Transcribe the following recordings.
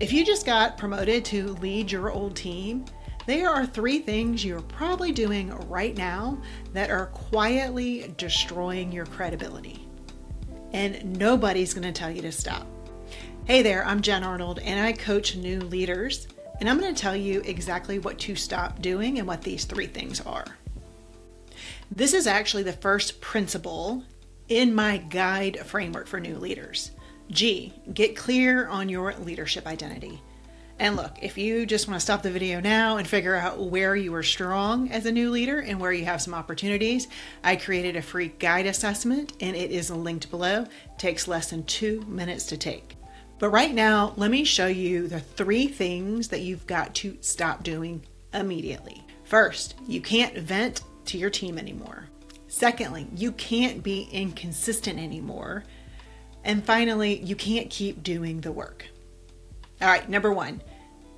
If you just got promoted to lead your old team, there are 3 things you're probably doing right now that are quietly destroying your credibility. And nobody's going to tell you to stop. Hey there, I'm Jen Arnold and I coach new leaders. And I'm going to tell you exactly what to stop doing and what these 3 things are. This is actually the first principle in my guide framework for new leaders. G, get clear on your leadership identity. And look, if you just want to stop the video now and figure out where you are strong as a new leader and where you have some opportunities, I created a free guide assessment and it is linked below. It takes less than 2 minutes to take. But right now, let me show you the 3 things that you've got to stop doing immediately. First, you can't vent to your team anymore. Secondly, you can't be inconsistent anymore. And finally, you can't keep doing the work. All right, number 1,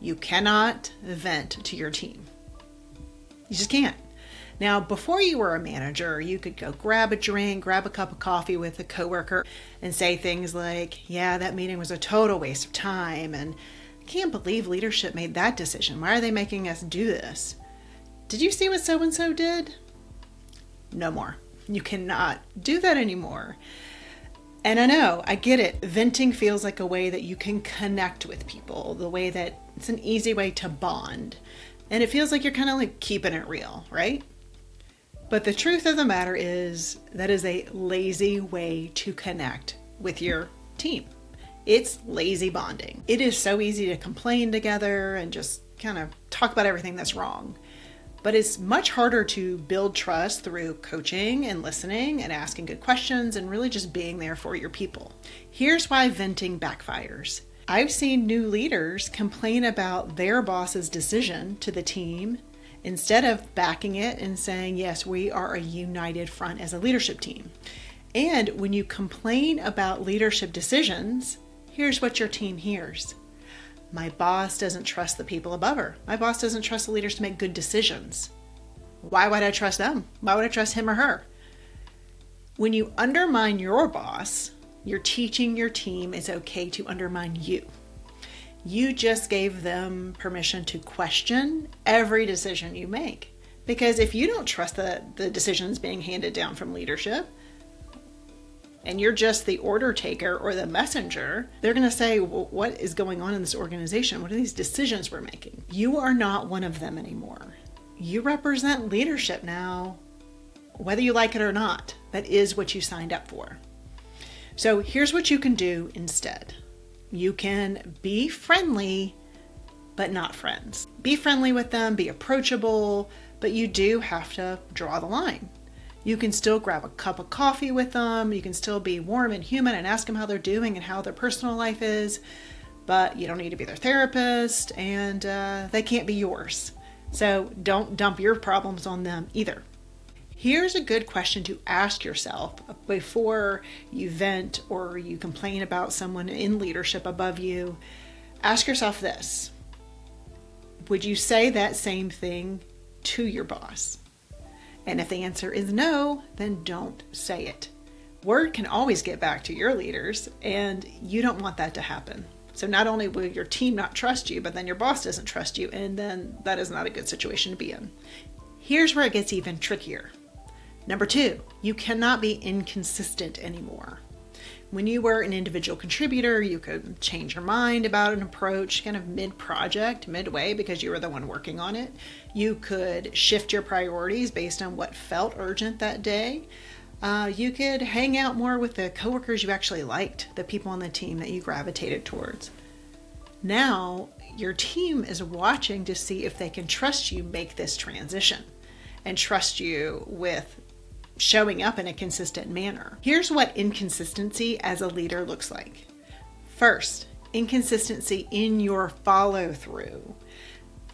you cannot vent to your team. You just can't. Now, before you were a manager, you could go grab a drink, grab a cup of coffee with a coworker and say things like, yeah, that meeting was a total waste of time. And I can't believe leadership made that decision. Why are they making us do this? Did you see what so-and-so did? No more. You cannot do that anymore. And I know, I get it. Venting feels like a way that you can connect with people, the way that it's an easy way to bond. And it feels like you're kind of like keeping it real, right? But the truth of the matter is that is a lazy way to connect with your team. It's lazy bonding. It is so easy to complain together and just kind of talk about everything that's wrong. But it's much harder to build trust through coaching and listening and asking good questions and really just being there for your people. Here's why venting backfires. I've seen new leaders complain about their boss's decision to the team instead of backing it and saying, yes, we are a united front as a leadership team. And when you complain about leadership decisions, here's what your team hears. My boss doesn't trust the people above her. My boss doesn't trust the leaders to make good decisions. Why would I trust them? Why would I trust him or her? When you undermine your boss, you're teaching your team it's okay to undermine you. You just gave them permission to question every decision you make. Because if you don't trust the decisions being handed down from leadership, and you're just the order taker or the messenger, they're going to say, well, what is going on in this organization? What are these decisions we're making? You are not one of them anymore. You represent leadership now, whether you like it or not. That is what you signed up for. So here's what you can do instead. You can be friendly, but not friends. Be friendly with them, be approachable, but you do have to draw the line. You can still grab a cup of coffee with them. You can still be warm and human and ask them how they're doing and how their personal life is, but you don't need to be their therapist and they can't be yours. So don't dump your problems on them either. Here's a good question to ask yourself before you vent or you complain about someone in leadership above you. Ask yourself this: would you say that same thing to your boss? And if the answer is no, then don't say it. Word can always get back to your leaders, and you don't want that to happen. So not only will your team not trust you, but then your boss doesn't trust you, and then that is not a good situation to be in. Here's where it gets even trickier. Number 2, you cannot be inconsistent anymore. When you were an individual contributor, you could change your mind about an approach kind of mid-project, midway, because you were the one working on it. You could shift your priorities based on what felt urgent that day. You could hang out more with the coworkers you actually liked, the people on the team that you gravitated towards. Now, your team is watching to see if they can trust you make this transition and trust you with showing up in a consistent manner. Here's what inconsistency as a leader looks like. First, inconsistency in your follow-through.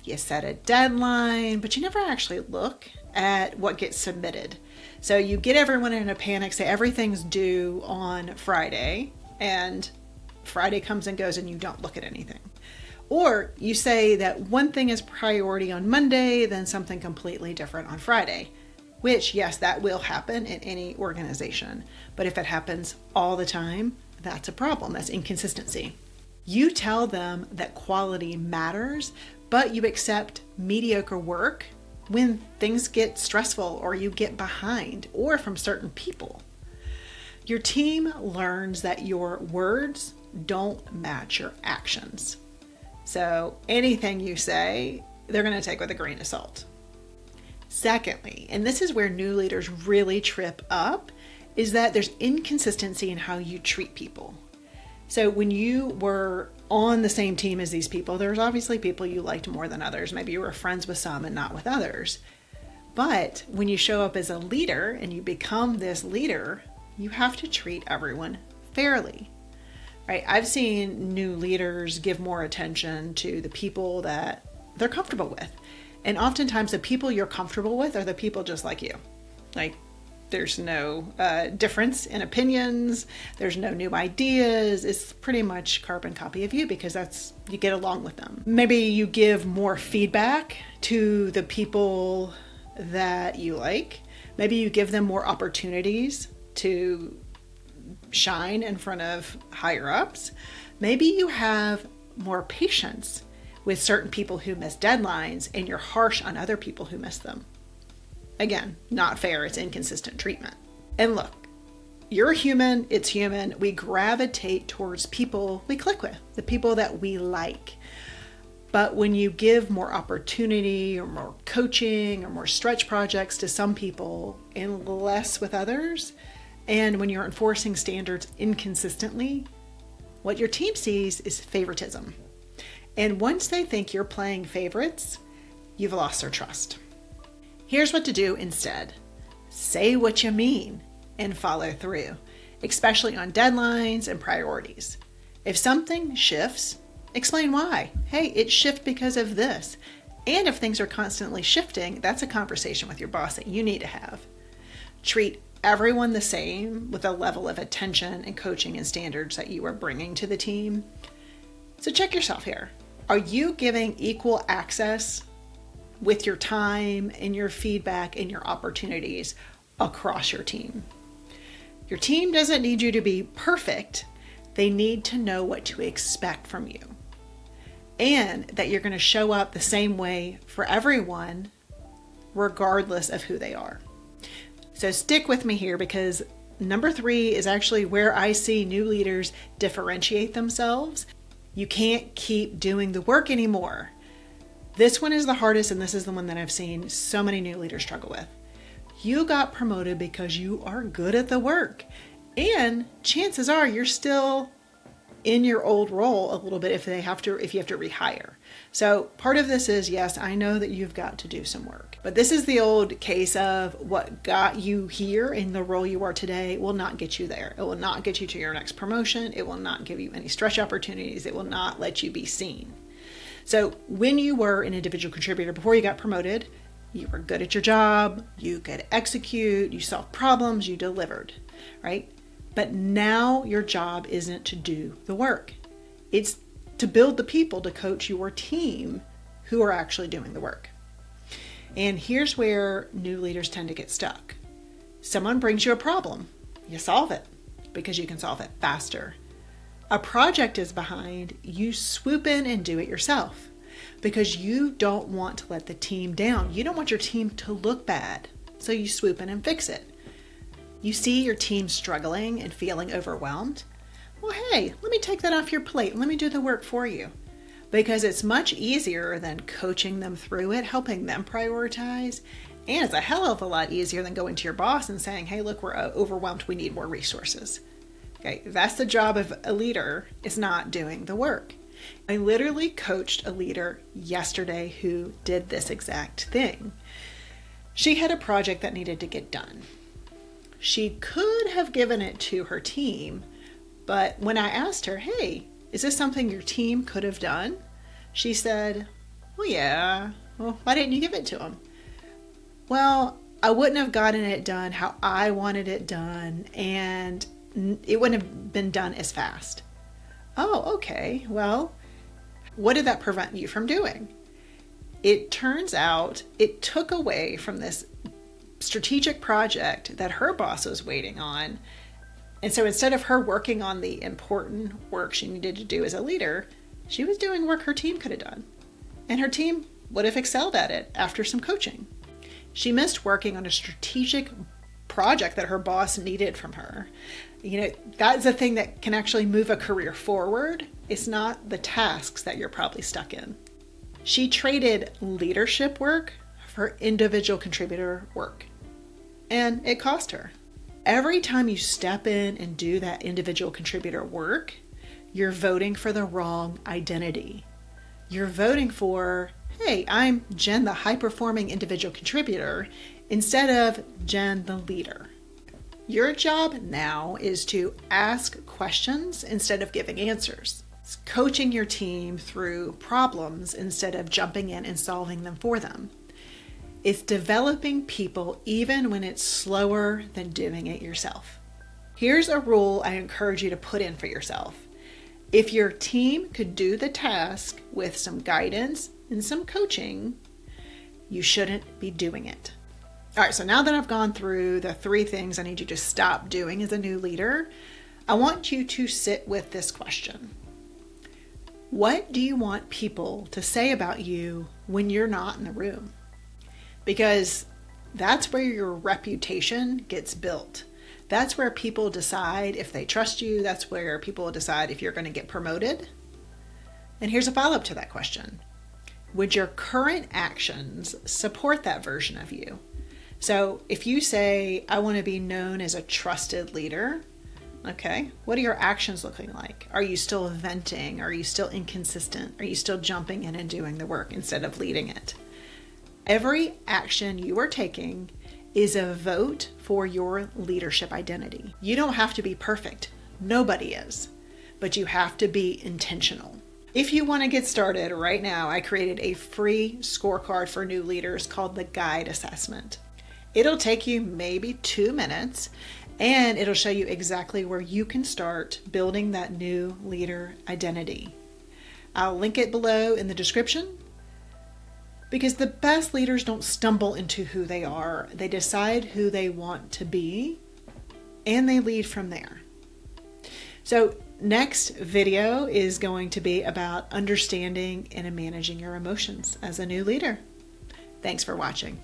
You set a deadline, but you never actually look at what gets submitted. So you get everyone in a panic, say everything's due on Friday, and Friday comes and goes and you don't look at anything. Or you say that one thing is priority on Monday, then something completely different on Friday. Which, yes, that will happen in any organization. But if it happens all the time, that's a problem. That's inconsistency. You tell them that quality matters, but you accept mediocre work when things get stressful or you get behind or from certain people. Your team learns that your words don't match your actions. So anything you say, they're going to take with a grain of salt. Secondly, and this is where new leaders really trip up, is that there's inconsistency in how you treat people. So when you were on the same team as these people, there's obviously people you liked more than others. Maybe you were friends with some and not with others. But when you show up as a leader and you become this leader, you have to treat everyone fairly, right? I've seen new leaders give more attention to the people that they're comfortable with. And oftentimes the people you're comfortable with are the people just like you. Like, there's no difference in opinions. There's no new ideas. It's pretty much carbon copy of you because you get along with them. Maybe you give more feedback to the people that you like. Maybe you give them more opportunities to shine in front of higher ups. Maybe you have more patience with certain people who miss deadlines and you're harsh on other people who miss them. Again, not fair. It's inconsistent treatment. And look, you're human. It's human. We gravitate towards people we click with, the people that we like. But when you give more opportunity or more coaching or more stretch projects to some people and less with others, and when you're enforcing standards inconsistently, what your team sees is favoritism. And once they think you're playing favorites, you've lost their trust. Here's what to do instead. Say what you mean and follow through, especially on deadlines and priorities. If something shifts, explain why. Hey, it shifted because of this. And if things are constantly shifting, that's a conversation with your boss that you need to have. Treat everyone the same with a level of attention and coaching and standards that you are bringing to the team. So check yourself here. Are you giving equal access with your time and your feedback and your opportunities across your team? Your team doesn't need you to be perfect. They need to know what to expect from you and that you're going to show up the same way for everyone, regardless of who they are. So stick with me here because number 3 is actually where I see new leaders differentiate themselves. You can't keep doing the work anymore. This one is the hardest, and this is the one that I've seen so many new leaders struggle with. You got promoted because you are good at the work. And chances are you're still in your old role a little bit if you have to rehire. So part of this is, yes, I know that you've got to do some work. But this is the old case of what got you here in the role you are today will not get you there. It will not get you to your next promotion. It will not give you any stretch opportunities. It will not let you be seen. So when you were an individual contributor before you got promoted, you were good at your job, you could execute, you solved problems, you delivered, right? But now your job isn't to do the work. It's to build the people to coach your team who are actually doing the work. And here's where new leaders tend to get stuck. Someone brings you a problem, you solve it because you can solve it faster. A project is behind, you swoop in and do it yourself because you don't want to let the team down. You don't want your team to look bad, so you swoop in and fix it. You see your team struggling and feeling overwhelmed? Well, hey, let me take that off your plate. Let me do the work for you because it's much easier than coaching them through it, helping them prioritize. And it's a hell of a lot easier than going to your boss and saying, hey, look, we're overwhelmed. We need more resources. Okay, that's the job of a leader, is not doing the work. I literally coached a leader yesterday who did this exact thing. She had a project that needed to get done. She could have given it to her team, but when I asked her, hey, is this something your team could have done? She said, well, yeah. Well, why didn't you give it to them? Well, I wouldn't have gotten it done how I wanted it done, and it wouldn't have been done as fast. Oh, okay. Well, what did that prevent you from doing? It turns out it took away from this strategic project that her boss was waiting on And so instead of her working on the important work she needed to do as a leader, she was doing work her team could have done. And her team would have excelled at it after some coaching. She missed working on a strategic project that her boss needed from her. That's a thing that can actually move a career forward. It's not the tasks that you're probably stuck in. She traded leadership work for individual contributor work, and it cost her. Every time you step in and do that individual contributor work, you're voting for the wrong identity. You're voting for, hey, I'm Jen, the high-performing individual contributor, instead of Jen, the leader. Your job now is to ask questions instead of giving answers. It's coaching your team through problems instead of jumping in and solving them for them. It's developing people even when it's slower than doing it yourself. Here's a rule I encourage you to put in for yourself. If your team could do the task with some guidance and some coaching, you shouldn't be doing it. All right, so now that I've gone through the 3 things I need you to stop doing as a new leader, I want you to sit with this question. What do you want people to say about you when you're not in the room? Because that's where your reputation gets built. That's where people decide if they trust you. That's where people decide if you're going to get promoted. And here's a follow-up to that question. Would your current actions support that version of you? So if you say, I want to be known as a trusted leader, okay, what are your actions looking like? Are you still venting? Are you still inconsistent? Are you still jumping in and doing the work instead of leading it? Every action you are taking is a vote for your leadership identity. You don't have to be perfect. Nobody is. But you have to be intentional. If you want to get started right now, I created a free scorecard for new leaders called the Guide Assessment. It'll take you maybe 2 minutes, and it'll show you exactly where you can start building that new leader identity. I'll link it below in the description, because the best leaders don't stumble into who they are. They decide who they want to be, and they lead from there. So next video is going to be about understanding and managing your emotions as a new leader. Thanks for watching.